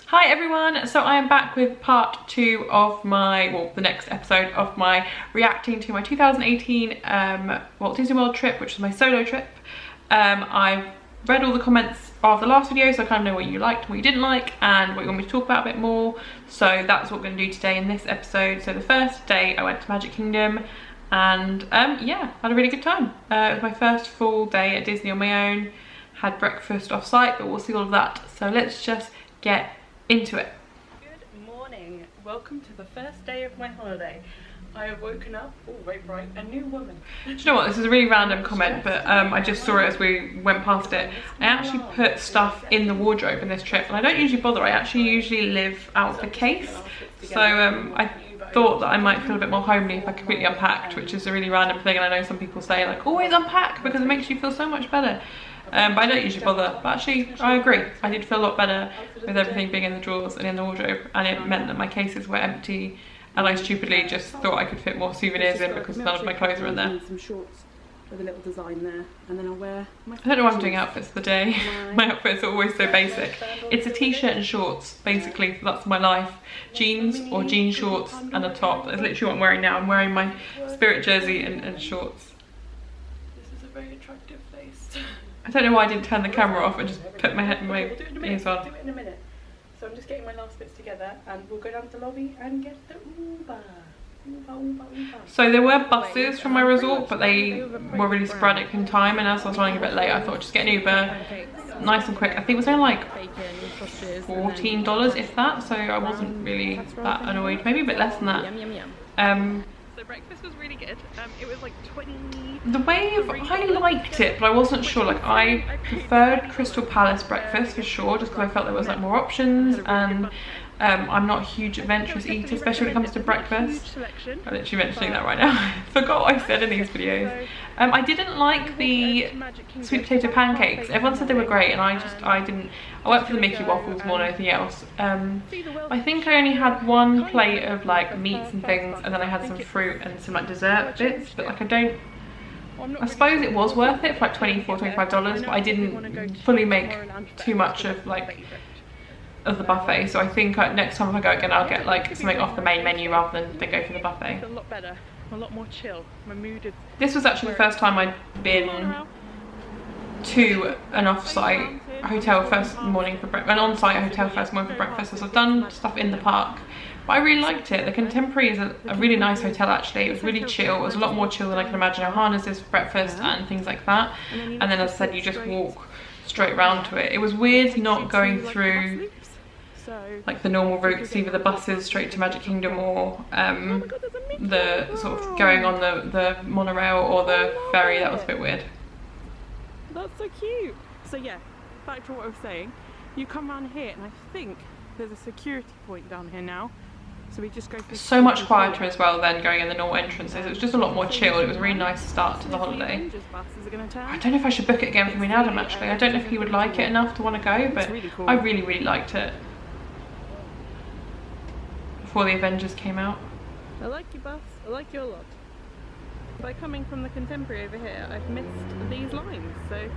Hi everyone, so I am back with part 2 of my, well, the next episode of my reacting to my 2018 Walt Disney World trip, which was my solo trip. I've read all the comments of the last video, so I kind of know what you liked, what you didn't like, and what you want me to talk about a bit more. So that's what we're going to do today in this episode. So the first day I went to Magic Kingdom, and yeah, had a really good time. It was my first full day at Disney on my own. Had breakfast off site, but we'll see all of that. So let's just get into it. Good morning, welcome to the first day of my holiday. I have woken up, oh very bright, a new woman. Do you know what, this is a really random comment, but I just saw it as we went past it. I actually put stuff in the wardrobe in this trip, and I don't usually bother. I actually usually live out of the case, so I thought that I might feel a bit more homely if I completely unpacked, which is a really random thing, and I know some people say like always unpack because it makes you feel so much better. But I don't usually bother, but actually I agree. I did feel a lot better with everything being in the drawers and in the wardrobe, and it meant that my cases were empty, and I stupidly just thought I could fit more souvenirs in because none of my clothes are in there. Some shorts with a little design there, and then I'll wear my I don't know why I'm doing outfits of the day. My outfits are always so basic. It's a t-shirt and shorts, basically, so that's my life. Jeans or jean shorts and a top. That's literally what I'm wearing now. I'm wearing my Spirit jersey and shorts. This is a very attractive face. I don't know why I didn't turn the camera off and just put my ears on. Do it in a minute. So I'm just getting my last bits together, and we'll go down to the lobby and get the Uber. So there were buses from my resort, but they were really sporadic in time, and as I was running a bit late, I thought just get an Uber, nice and quick. I think it was only like $14 if that, so I wasn't really that annoyed. Maybe a bit less than that. So breakfast was really good. It was like 20... The Wave, I liked it, but I wasn't sure. Like, I preferred Crystal Palace breakfast for sure, just because I felt there was like more options, and I'm not a huge adventurous eater, especially when it comes to breakfast. I'm literally mentioning that right now. I forgot what I said in these videos. I didn't like the sweet potato pancakes. Everyone said they were great, and I didn't. I went for the Mickey waffles more than anything else. I think I only had one plate of like meats and things, and then I had some fruit and some like dessert bits, but like I suppose it was worth it for like $24, $25, but I didn't fully make too much of the buffet. So I think next time if I go again, I'll get like something off the main menu rather than go for the buffet. A lot better, a lot more chill. My mood is... This was actually the first time I'd been to an off-site hotel first morning for breakfast, an on-site hotel first morning for breakfast. So I've done stuff in the park, but I really liked it. The Contemporary is a really nice hotel actually. It was really chill. It was a lot more chill than I can imagine Ohana's is for breakfast and things like that. And then as I said, you just walk straight round to it. It was weird not going through like the normal routes, either the buses straight to Magic Kingdom or the sort of going on the monorail or the ferry. That was a bit weird. That's so cute. So yeah, back to what I was saying. You come around here, and I think there's a security point down here now. So we just go through. So much quieter as well than going in the normal entrances. It was just a lot more chill. It was a really nice start to the holiday. I don't know if I should book it again for me and Adam actually. I don't know if he would like it enough to want to go, but I really liked it. Before the Avengers came out. I like you, bus. I like you a lot. By coming from the Contemporary over here, I've missed these lines, so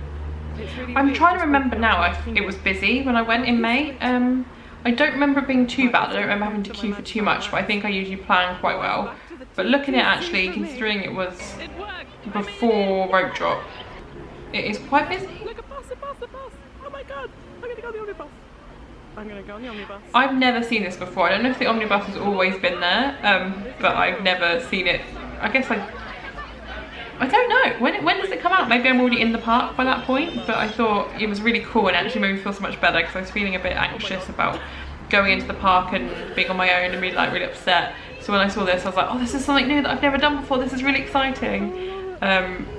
it's really I'm trying to remember now. It was busy when I went in May. I don't remember it being too bad. I don't remember having to queue for too much, but I think I usually plan quite well. But looking at actually, considering it was before Rope Drop, it is quite busy. Look, a bus, a bus, a bus! Oh my god! I'm gonna go on the omnibus. I'm gonna go on the omnibus. I've never seen this before. I don't know if the omnibus has always been there, but I've never seen it. I guess I don't know. When does it come out? Maybe I'm already in the park by that point, but I thought it was really cool and actually made me feel so much better because I was feeling a bit anxious about going into the park and being on my own and being like really upset. So when I saw this, I was like, oh, this is something new that I've never done before. This is really exciting.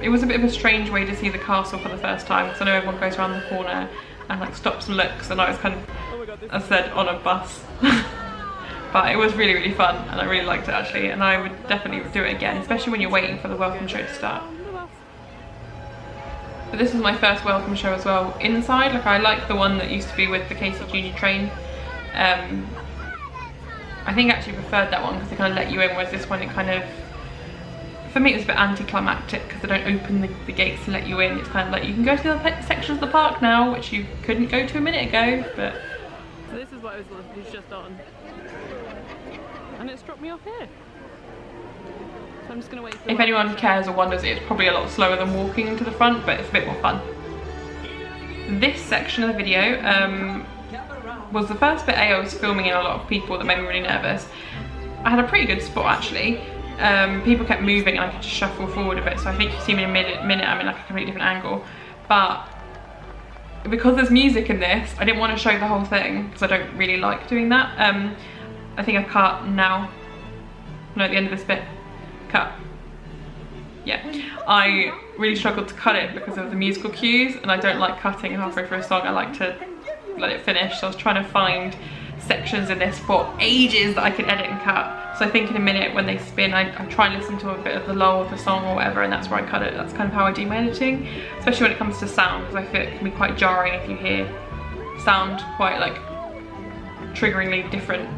It was a bit of a strange way to see the castle for the first time because I know everyone goes around the corner and like stops and looks, and I was kind of, as I said, on a bus. But it was really fun, and I really liked it actually, and I would definitely do it again, especially when you're waiting for the welcome show to start. But this was my first welcome show as well inside. Like, I like the one that used to be with the Casey Junior train. I think I actually preferred that one because they kind of let you in, whereas this one, it kind of, for me it was a bit anticlimactic because they don't open the gates to let you in. It's kind of like you can go to the other sections of the park now, which you couldn't go to a minute ago, but So this is what was just on. And it's dropped me off here. So I'm just going to wait for If anyone cares or wonders, it's probably a lot slower than walking to the front, but it's a bit more fun. This section of the video was the first bit I was filming in a lot of people that made me really nervous. I had a pretty good spot actually. People kept moving and I could just shuffle forward a bit, so I think you see me in a minute I'm in like a completely different angle. But because there's music in this, I didn't want to show the whole thing because I don't really like doing that. I think I cut now. No, at the end of this bit. Cut. Yeah. I really struggled to cut it because of the musical cues, and I don't like cutting halfway through a song. I like to let it finish. So I was trying to find sections in this for ages that I could edit and cut. So I think in a minute when they spin, I try and listen to a bit of the lull of the song or whatever, and that's where I cut it. That's kind of how I do my editing, especially when it comes to sound, because I feel it can be quite jarring if you hear sound quite like triggeringly different.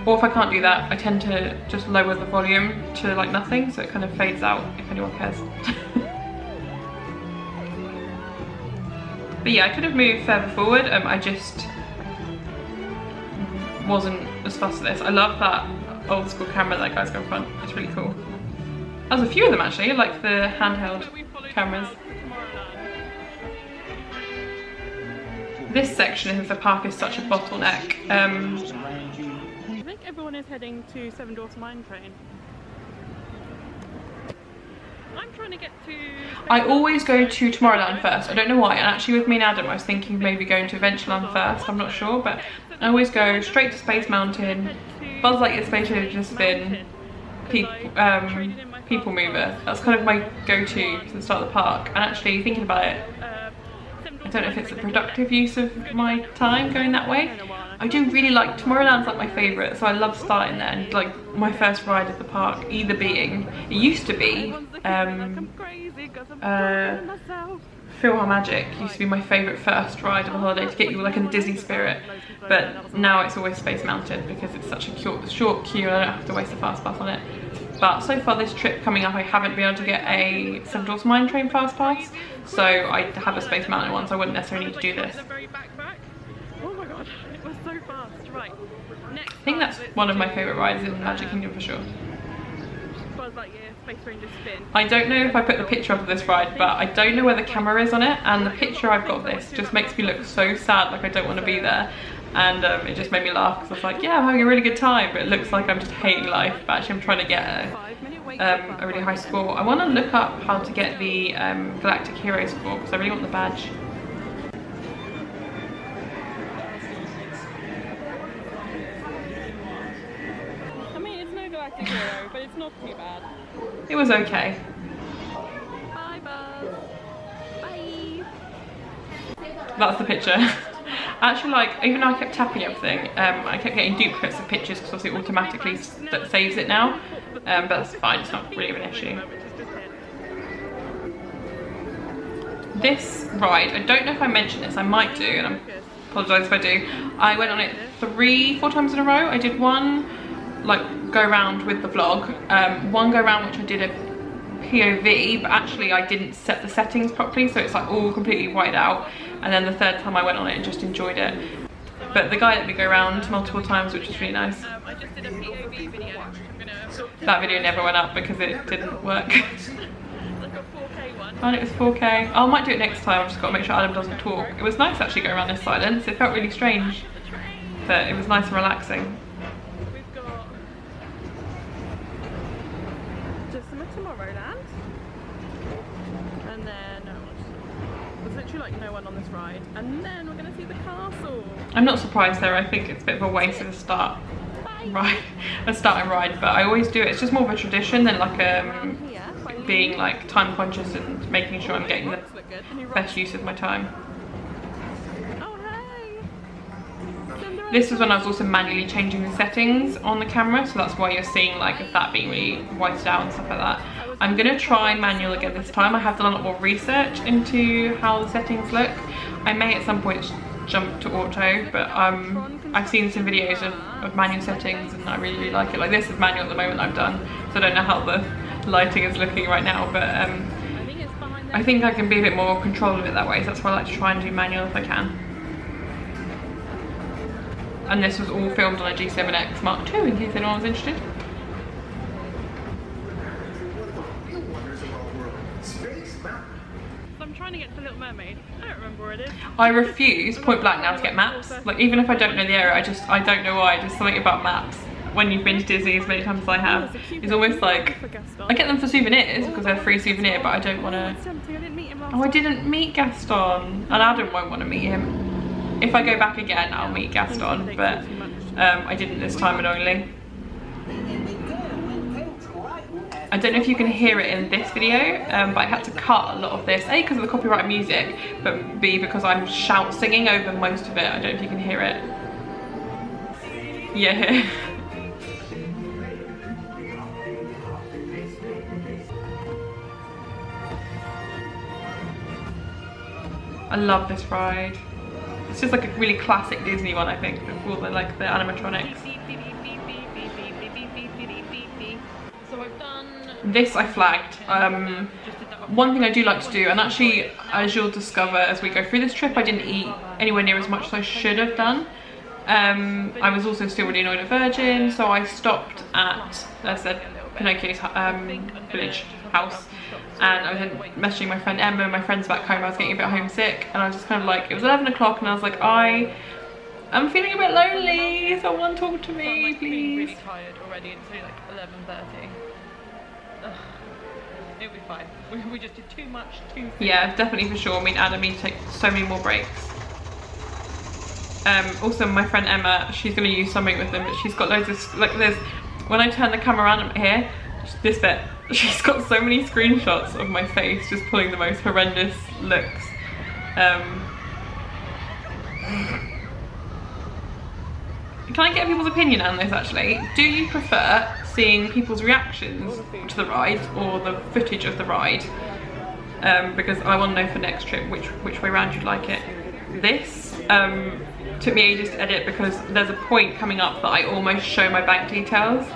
Or if I can't do that, I tend to just lower the volume to like nothing, so it kind of fades out, if anyone cares. But yeah, I could have moved further forward. I just wasn't as fussed at this. I love that old school camera that guy's got in front. It's really cool. There's a few of them actually, like the handheld cameras. This section of the park is such a bottleneck. I think everyone is heading to Seven Dwarfs Mine Train. I'm trying to get to... I always go to Tomorrowland first. I don't know why. And actually with me and Adam, I was thinking of maybe going to Adventureland first. I'm not sure, but I always go straight to Space Mountain, Buzz Lightyear Space Spin, People Mover. That's kind of my go-to to the start of the park. And actually thinking about it, I don't know if it's a productive use of my time going that way. I do really like Tomorrowland's like my favourite, so I love starting there. And like my first ride of the park either being, it used to be PhilharMagic used to be my favourite first ride of a holiday to get you like in the Disney spirit, but now it's always Space Mountain because it's such a short queue and I don't have to waste a fast pass on it. But so far this trip coming up, I haven't been able to get a Seven Dwarfs Mine Train fast pass, so I have a Space Mountain one, so I wouldn't necessarily need to do this. Oh my god, it was so fast. Right. Next I think that's one of my favourite rides in Magic Kingdom for sure. Buzz Lightyear Space Ranger Spin. I don't know if I put the picture up of this ride, but I don't know where the camera is on it, and the picture I've got of this just makes me look so sad, like I don't want to be there. And it just made me laugh because I was like, yeah, I'm having a really good time, but it looks like I'm just hating life. But actually I'm trying to get a really high score. I want to look up how to get the Galactic Hero score because I really want the badge. I mean, it's no Galactic Hero, but it's not too bad. It was okay. Bye, Buzz. Bye. That's the picture. Actually, like, even though I kept tapping everything, I kept getting duplicates of pictures because obviously it automatically saves it now. But that's fine, it's not really an issue. This ride, I don't know if I mentioned this, I might do, and I apologise if I do. I went on it 3-4 times in a row. I did one, like, go round with the vlog, one go round which I did a POV, but actually I didn't set the settings properly, so it's like all completely whited out. And then the third time I went on it and just enjoyed it. But the guy let me go around multiple times, which was really nice. I just did a POV video. That video never went up because it didn't work. Like a 4K one. And it was 4K. I might do it next time. I've just got to make sure Adam doesn't talk. It was nice actually going around this silence. It felt really strange, but it was nice and relaxing. We've got just some Tomorrowland, and then there's literally like no one on this ride, and then we're going to see the castle. I'm not surprised there. I think it's a bit of a waste of a starting ride, but I always do it. It's just more of a tradition than like being like time conscious and making sure I'm getting the best use of my time. This was when I was also manually changing the settings on the camera, so that's why you're seeing like that being really whited out and stuff like that. I'm gonna try manual again this time. I have done a lot more research into how the settings look. I may at some point jump to auto, but I've seen some videos of manual settings and I really like it. Like this is manual at the moment I've done, so I don't know how the lighting is looking right now, but I think I can be a bit more control of it that way, so that's why I like to try and do manual if I can. And this was all filmed on a G7X Mark II in case anyone was interested. I'm trying to get to Little Mermaid. I don't remember where it is. I refuse point blank now to get maps. Like, even if I don't know the area, I don't know why. Just something about maps. When you've been to Disney as many times as I have, it's almost like I get them for souvenirs because they're a free souvenir, but I don't want to. Oh, I didn't meet Gaston, and Adam won't want to meet him. If I go back again, I'll meet Gaston, but I didn't this time annoyingly. I don't know if you can hear it in this video, but I had to cut a lot of this, A, because of the copyright music, but B, because I'm shout singing over most of it. I don't know if you can hear it. Yeah. I love this ride. It's just like a really classic Disney one, I think, with all the like the animatronics. So I've done this. I flagged. One thing I do like to do, and actually, as you'll discover as we go through this trip, I didn't eat anywhere near as much as I should have done. I was also still really annoyed at Virgin, so I stopped at, as I said, Pinocchio's village house. And I was messaging my friend Emma and my friends back home. I was getting a bit homesick, and I was just kind of like, it was 11 o'clock, and I was like, I'm feeling a bit lonely. Someone talk to me, please. Really tired already. It's only like 11:30. It'll be fine. We just did too much too soon. Yeah, definitely for sure. I mean, Adam needs to take so many more breaks. Also, my friend Emma, she's going to use something with them, but she's got loads of like this. When I turn the camera around here, this bit. She's got so many screenshots of my face just pulling the most horrendous looks. Can I get people's opinion on this actually? Do you prefer seeing people's reactions to the ride or the footage of the ride? Because I want to know for next trip which way around you'd like it. This took me ages to edit because there's a point coming up that I almost show my bank details.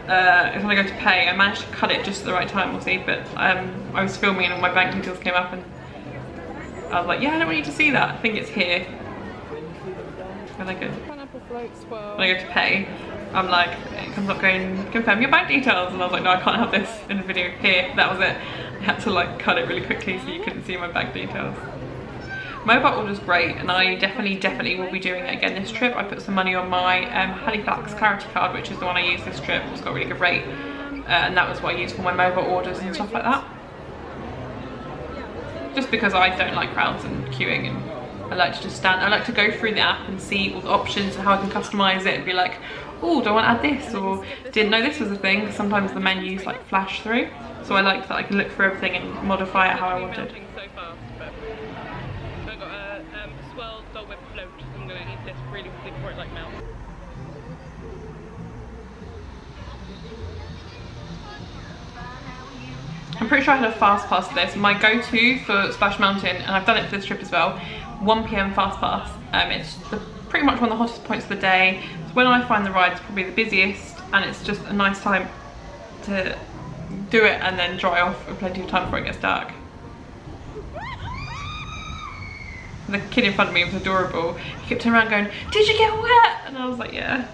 It's when I go to pay. I managed to cut it just at the right time, we'll see, but I was filming and all my bank details came up and I was like, yeah, I don't want you to see that. I think it's here. When I go to pay, I'm like, it comes up going, confirm your bank details, and I was like, no, I can't have this in the video. Here, that was it. I had to like cut it really quickly so you couldn't see my bank details. Mobile order's great, and I definitely will be doing it again this trip. I put some money on my Halifax Clarity card, which is the one I used this trip. It's got a really good rate, and that was what I used for my mobile orders and stuff like that. Just because I don't like crowds and queuing, and I like to just stand. I like to go through the app and see all the options and how I can customise it and be like, oh, do I want to add this, or didn't know this was a thing. Sometimes the menus like flash through, so I like that I can look through everything and modify it how I want it. I'm going to eat this really quickly before it like melts. I'm pretty sure I had a fast pass for this. My go-to for Splash Mountain, and I've done it for this trip as well, 1 PM fast pass. It's pretty much one of the hottest points of the day. It's when I find the ride is probably the busiest, and it's just a nice time to do it and then dry off with plenty of time before it gets dark. The kid in front of me was adorable. He kept turning around going, did you get wet? And I was like, yeah.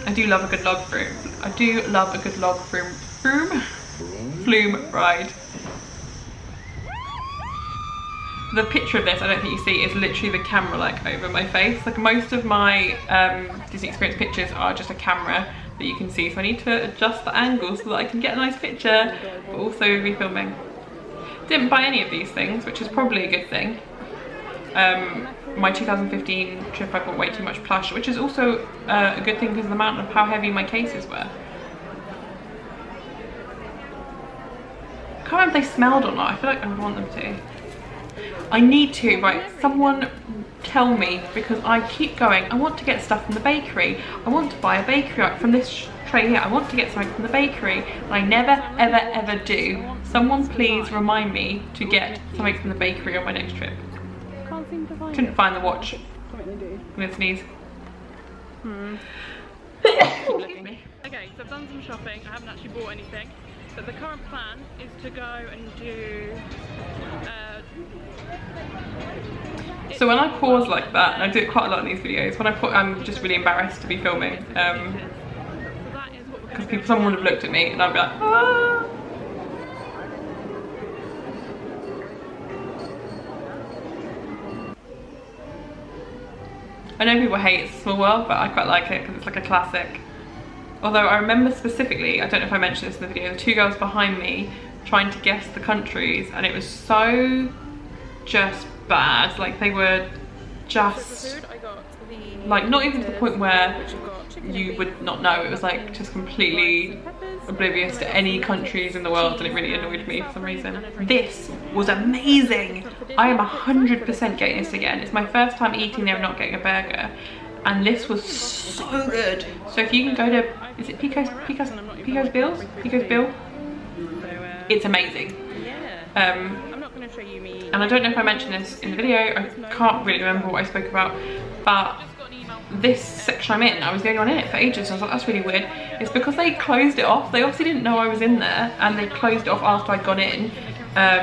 I do love a good log flume. I do love a good log flume ride. The picture of this, I don't think you see, is literally the camera like over my face. Like most of my Disney Experience pictures are just a camera that you can see, so I need to adjust the angle so that I can get a nice picture, but also be filming. Didn't buy any of these things, which is probably a good thing. My 2015 trip I bought way too much plush, which is also a good thing because of the amount of how heavy my cases were. I can't remember if they smelled or not. I feel like I would want them to. I need to, right, someone tell me, because I keep going, I want to get stuff from the bakery. I want to buy a bakery from this tray here. I want to get something from the bakery, and I never, ever do. Someone please remind me to get something from the bakery on my next trip. Can't seem to find Couldn't find the watch. do. I'm gonna sneeze. Okay, so I've done some shopping. I haven't actually bought anything, but the current plan is to go and do So when I pause like that, and I do it quite a lot in these videos, when I'm just really embarrassed to be filming, because someone would have looked at me and I'd be like, ah. I know people hate It's a Small World, but I quite like it because it's like a classic. Although I remember specifically, I don't know if I mentioned this in the video, the two girls behind me trying to guess the countries, and it was so just bad. Like they were just like not even to the point where you would not know. It was like just completely oblivious to any countries in the world, and it really annoyed me for some reason. This was amazing. I am 100% getting this again. It's my first time eating there and not getting a burger, and this was so good. So if you can go to, is it Pico's Bill? It's amazing. I'm not going to show you me. And I don't know if I mentioned this in the video, I can't really remember what I spoke about, but this section I'm in, I was the only one in it for ages, and I was like, that's really weird. It's because they closed it off. They obviously didn't know I was in there, and they closed it off after I'd gone in,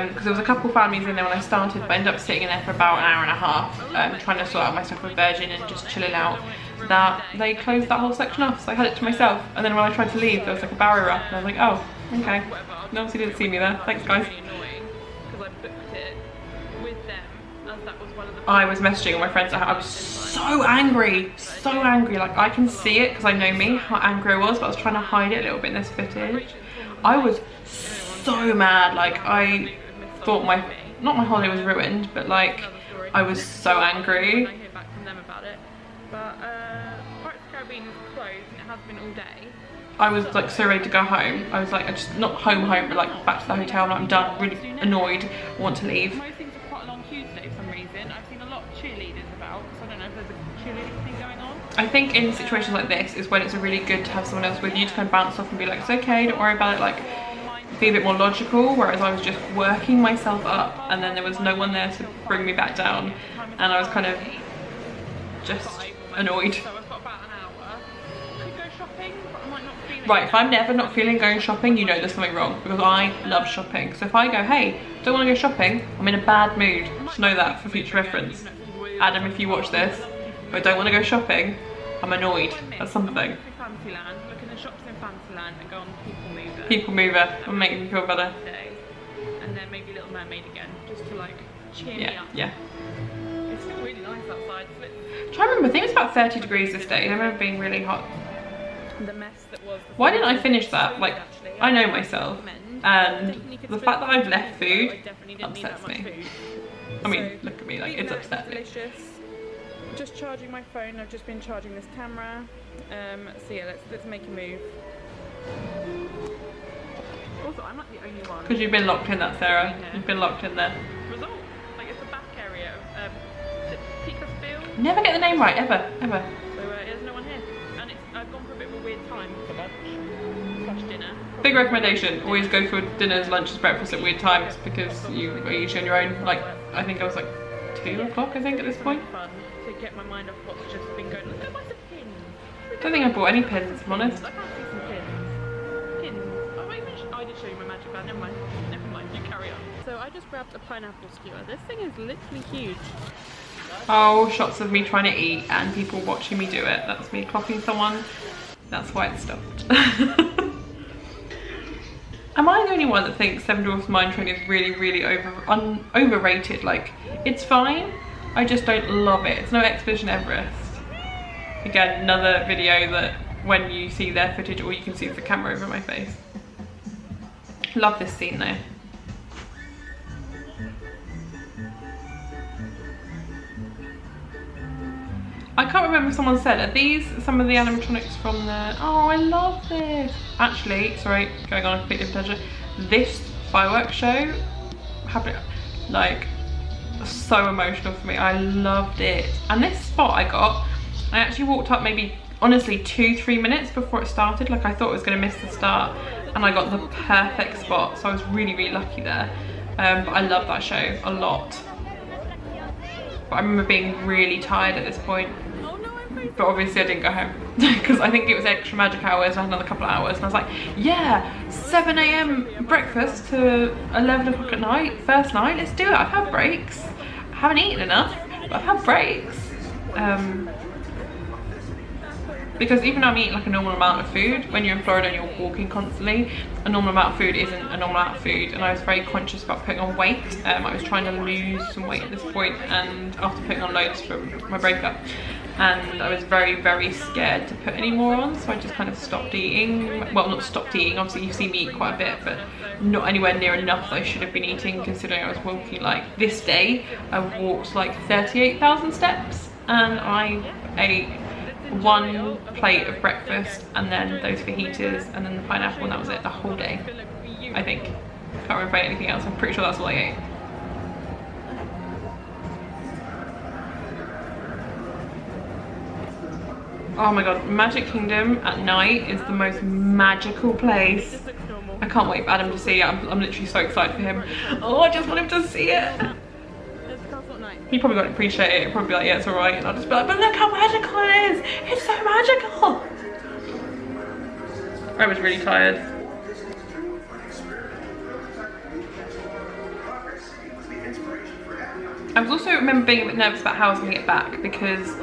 because there was a couple families in there when I started, but I ended up sitting in there for about an hour and a half, trying to sort out my stuff with Virgin and just chilling out, that they closed that whole section off, so I had it to myself. And then when I tried to leave, there was like a barrier up, and I was like, oh, okay. They obviously didn't see me there. Thanks, guys. I was messaging all my friends. I was so angry, like I can see it because I know me, how angry I was, but I was trying to hide it a little bit in this footage. I was so mad, like I thought not my holiday was ruined, but like I was so angry. I was like so ready to go home. I was like, I just, not home, but like back to the hotel, like I'm done, really annoyed, want to leave. I think in situations like this is when it's really good to have someone else with you to kind of bounce off and be like, it's okay, don't worry about it, like be a bit more logical, whereas I was just working myself up and then there was no one there to bring me back down, and I was kind of just annoyed. Right, if I'm never not feeling going shopping, you know there's something wrong, because I love shopping. So if I go, hey, don't want to go shopping, I'm in a bad mood, just know that for future reference. Adam, if you watch this, if I don't want to go shopping, I'm annoyed. That's something. Fantasyland, look in the shops in Fantasyland and go on People Mover. People Mover will make me feel better. And then maybe Little Mermaid again, just to like cheer me up. Yeah. It's still really nice outside. I'm trying to remember, I think it was about 30 degrees this day. I remember being really hot. The mess that was. Why didn't I finish that? Like, I know myself, and the fact that I've left food upsets me. I mean, look at me, like it's upset me. Just charging my phone. I've just been charging this camera. So yeah, let's make a move. Also, I'm not the only one. Because you've been locked in that, Sarah. You've been locked in there. Result, like it's the back area of Pico's Bill. Never get the name right, ever. So there's no one here, and I've gone for a bit of a weird time for lunch / dinner. Big recommendation: always go for dinners, lunches, breakfast at weird times, because you are usually on your own. Like I think I was like 2 o'clock, I think, at this point. Fun to get my mind off what's just been going. Let's go buy some pins. I don't think I bought any pins, if I'm honest. I can't see some pins. I did show you my magic band. Never mind. You carry on. So I just grabbed a pineapple skewer. This thing is literally huge. Oh, shots of me trying to eat and people watching me do it. That's me clocking someone. That's why it stopped. Am I the only one that thinks Seven Dwarfs Mine Train is really overrated? Like, it's fine, I just don't love it. It's no Expedition Everest. Again, another video that when you see their footage, all you can see is the camera over my face. Love this scene though. I can't remember if someone said, are these some of the animatronics from the... Oh, I love this. Actually, sorry, going on a completely different tangent. This fireworks show happened, like, so emotional for me. I loved it. And this spot I got, I actually walked up maybe, honestly, 2-3 minutes before it started. Like, I thought I was going to miss the start. And I got the perfect spot, so I was really lucky there. But I love that show a lot. But I remember being really tired at this point. But obviously I didn't go home because I think it was extra magic hours. I had another couple of hours and I was like, yeah, 7 AM breakfast to 11 o'clock at night, first night, let's do it. I've had breaks. I haven't eaten enough, but I've had breaks. Because even though I'm eating like a normal amount of food, when you're in Florida and you're walking constantly, a normal amount of food isn't a normal amount of food, and I was very conscious about putting on weight. I was trying to lose some weight at this point, and after putting on loads from my breakup, and I was very, very scared to put any more on, so I just kind of stopped eating. Well, not stopped eating, obviously you see me eat quite a bit, but not anywhere near enough that I should have been eating, considering I was walking like, this day, I walked like 38,000 steps, and I ate one plate of breakfast and then those fajitas and then the pineapple, and that was it the whole day, I think. Can't remember if I ate anything else. I'm pretty sure that's all I ate. Oh my god, Magic Kingdom at night is the most magical place. I can't wait for Adam to see it. I'm literally so excited for him. Oh, I just want him to see it. He probably won't appreciate it. He'll probably be like, yeah, it's alright. And I'll just be like, but look how magical it is. It's so magical. I was really tired. I was also remember being a bit nervous about how I was going to get back, because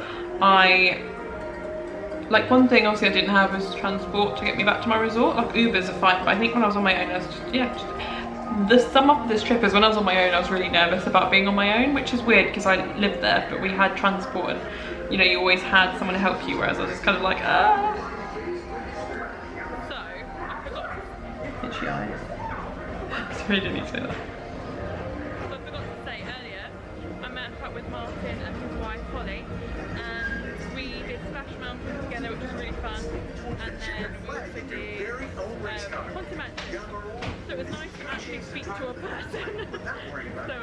like one thing obviously I didn't have was transport to get me back to my resort. Like Ubers are fine, but I think when I was on my own, I was just, the sum up of this trip is when I was on my own, I was really nervous about being on my own, which is weird because I lived there, but we had transport and, you know, you always had someone to help you, whereas I was just kind of like, ah. So, I forgot. Itchy eyes. Sorry, I didn't need to say that. So I forgot to say earlier, I met up with Martin and his wife Holly, and we did Splash Mountain together, which was really fun, and then we also did Haunted Mansion. So it was nice to actually speak to a person. So I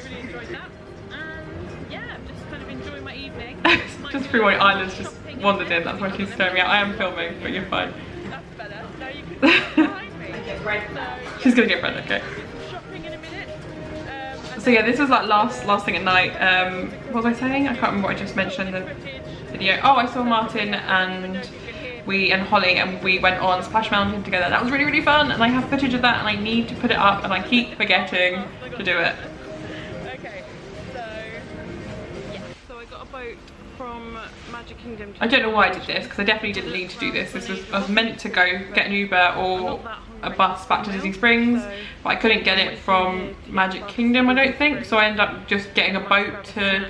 really enjoyed that. And yeah, just kind of enjoying my evening. Just through my eyelids just wandered in, that's why she's staring me out. I am filming, but you're fine. That's better. Now you can see behind me. So, she's gonna get bread, okay. Shopping in a minute. So yeah, this was like last thing at night. What was I saying? I can't remember what I just mentioned in the video. Oh, I saw Martin and Holly, and we went on Splash Mountain together. That was really, really fun, and I have footage of that and I need to put it up, and I keep forgetting to do it. Okay, so yeah, so I got a boat from Magic Kingdom. I don't know why I did this, because I definitely didn't need to do this. I was meant to go get an Uber or a bus back to Disney Springs, but I couldn't get it from Magic Kingdom, I don't think, so I ended up just getting a boat to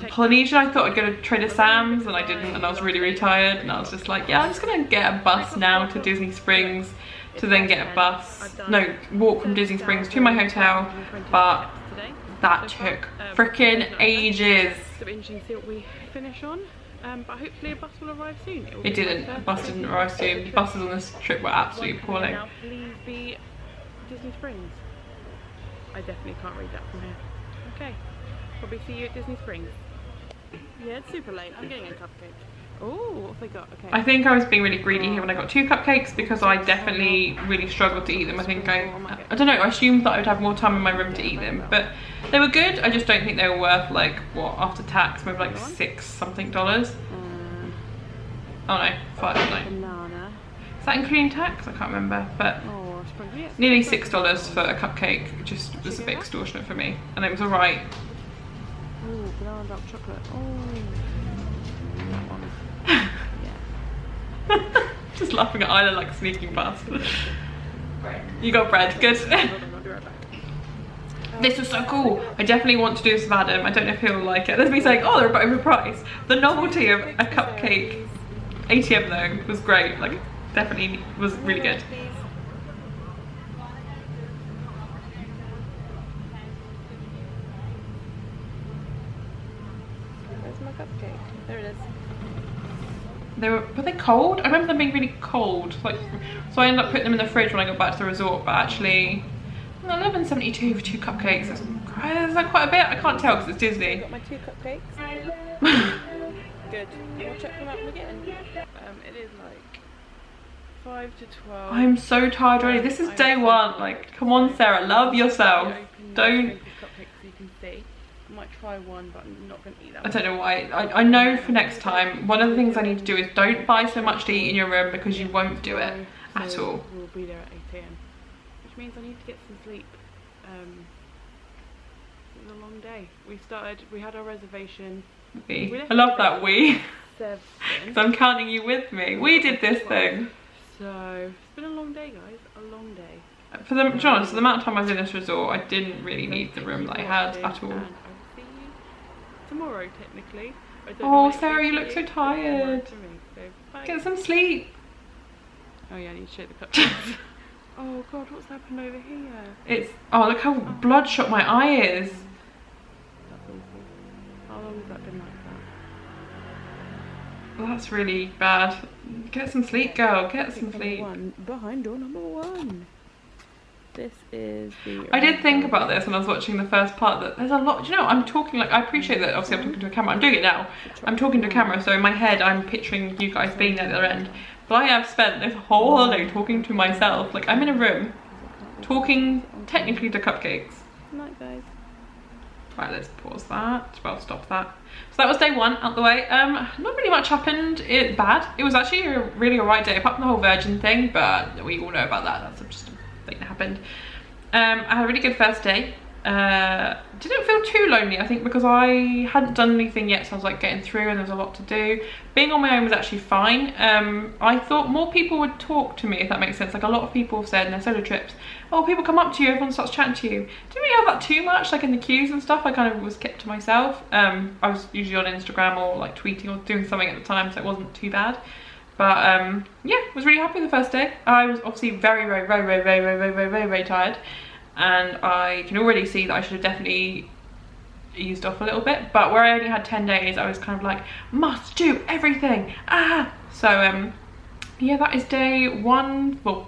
Polynesia. I thought I'd go to Trader Sam's, and I didn't, and I was really, really tired, and I was just like, yeah, I'm just gonna get a bus now to Disney Springs, to then get a bus, no, walk from Disney Springs to my hotel, but that took freaking ages. So it'll be interesting to see what we finish on, but hopefully a bus will arrive soon. It didn't, a bus didn't arrive soon. The buses on this trip were absolutely appalling. Now please be Disney Springs. I definitely can't read that from here. Okay, probably see you at Disney Springs. Yeah, it's super late. I'm getting a cupcake. Oh, what have they got? Okay. I think I was being really greedy here when I got 2 cupcakes, because I definitely really struggled to eat them. I think I don't know, I assumed that I would have more time in my room to eat them, but they were good. I just don't think they were worth, like, what, after tax, maybe like $6 something. Oh no, 5, no. Banana. Is that including tax? I can't remember, but nearly $6 for a cupcake just was a bit extortionate for me, and it was alright. Oh, banana dark chocolate. Oh, that one. Yeah. Just laughing at Isla like sneaking past. Bread. You got bread, good. This was so cool. I definitely want to do this with Adam. I don't know if he'll like it. There's me saying, oh, they're overpriced. The novelty of a cupcake ATM though was great. Like, definitely was really good. Cupcake. There it is. Were they cold? I remember them being really cold. Like, so I ended up putting them in the fridge when I got back to the resort. But actually, $11.72 for 2 cupcakes. That's like quite a bit. I can't tell because it's Disney. I got my 2 cupcakes. Good. We'll check them out again. It is like 5 to 12. I'm so tired already. This is day 1. Like, come on, Sarah, love yourself. Don't. Cupcakes so you can see. I might try one, but I'm not going to eat that I one. don't know why. I know for next time, one of the things I need to do is don't buy so much to eat in your room because you won't do it at all. We'll be there at 8 AM, which means I need to get some sleep. It was a long day. We had our reservation. I love that we. 7. Because I'm counting you with me. We did this thing. So it's been a long day, guys. A long day. For the, to be honest, the amount of time I was in this resort, I didn't really need the room that I had at all. And I'll see you tomorrow, technically. Oh, Sarah, you look so tired. Get some sleep. Oh yeah, I need to shake the cup. Oh god, what's happened over here? Oh, look how bloodshot my eye is. That's awful. How long has that been like that? Well, that's really bad. Get some sleep, girl. Get some sleep. Behind door number 1. This is the... I did think about this when I was watching the first part, that there's a lot, do you know, I'm talking like, I appreciate that obviously I'm talking to a camera, I'm doing it now. I'm talking to a camera, so in my head I'm picturing you guys being at the other end. But I have spent this whole holiday talking to myself, like I'm in a room, talking technically to cupcakes. Night, guys. Right, let's pause that, well stop that. So that was day 1 out the way. Not really much happened, bad. It was actually a really alright day, apart from the whole virgin thing, but we all know about that, that's just thing that happened. I had a really good first day. Didn't feel too lonely, I think, because I hadn't done anything yet, so I was like getting through and there was a lot to do. Being on my own was actually fine. I thought more people would talk to me, if that makes sense. Like a lot of people have said in their solo trips, oh, people come up to you, everyone starts chatting to you. Didn't really have that too much, like in the queues and stuff. I kind of was kept to myself. I was usually on Instagram or like tweeting or doing something at the time, so it wasn't too bad. But yeah, was really happy the first day. I was obviously very tired, and I can already see that I should have definitely eased off a little bit. But where I only had 10 days, I was kind of like, must do everything. So yeah, that is day 1. Well,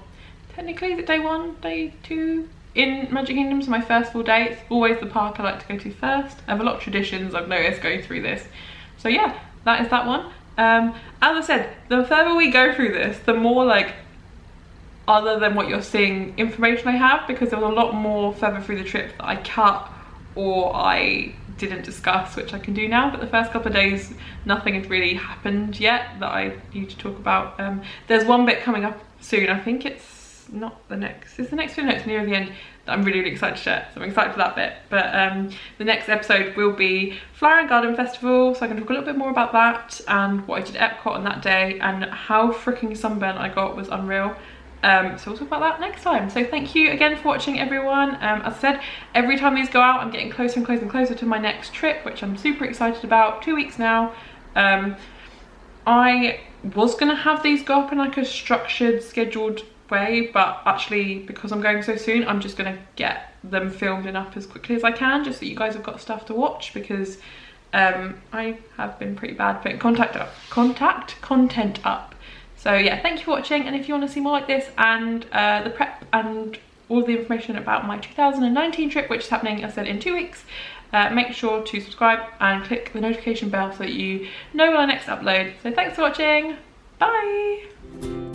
technically is it day 1, day 2 in Magic Kingdom? So my first full day. It's always the park I like to go to first. I have a lot of traditions I've noticed going through this. So yeah, that is that one. As I said, the further we go through this, the more like other than what you're seeing information I have, because there was a lot more further through the trip that I cut or I didn't discuss, which I can do now. But the first couple of days, nothing had really happened yet that I need to talk about. There's one bit coming up soon. I think it's not the next, it's the next video, it's near the end, that I'm really excited to share, so I'm excited for that bit. But the next episode will be Flower and Garden Festival, so I can talk a little bit more about that and what I did at Epcot on that day, and how freaking sunburnt I got was unreal. So we'll talk about that next time. So thank you again for watching, everyone. As I said, every time these go out, I'm getting closer and closer and closer to my next trip, which I'm super excited about. 2 weeks now. I was gonna have these go up in like a structured, scheduled way, but actually because I'm going so soon, I'm just gonna get them filmed and up as quickly as I can, just so you guys have got stuff to watch, because I have been pretty bad putting content up. So yeah, thank you for watching, and if you want to see more like this and the prep and all the information about my 2019 trip, which is happening, as I said, in 2 weeks, make sure to subscribe and click the notification bell so that you know when I next upload. So thanks for watching, bye!